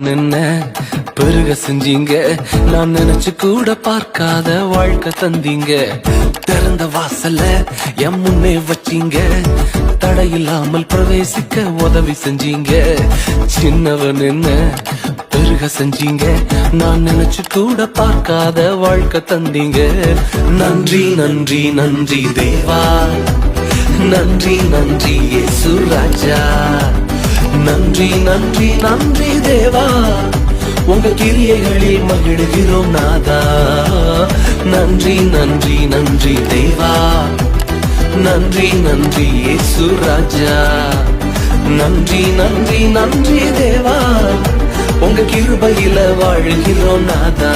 நின்ன பெருக செஞ்சீங்க, நான் நினைச்சு கூட பார்க்காத வாழ்க்கை தந்தீங்க. திறந்த வாசல்ல என் முன்னே வச்சீங்க, தடையில்லாமல் பிரவேசிக்க உதவி செஞ்சீங்க. சின்னவன் என்ன பெருக செஞ்சீங்க, நான் நினைச்சு கூட பார்க்காத வாழ்க்கை தந்தீங்க. நன்றி நன்றி நன்றி தேவா, நன்றி நன்றி இயேசு ராஜா. நன்றி நன்றி நன்றி தேவா, உங்க கிரியைகளில் மகிழ்கிறோம் நாதா. நன்றி நன்றி நன்றி தேவா, நன்றி நன்றி இயேசு ராஜா. நன்றி நன்றி நன்றி தேவா, உங்க கிருபையில வாழ்கிறோம் நாதா.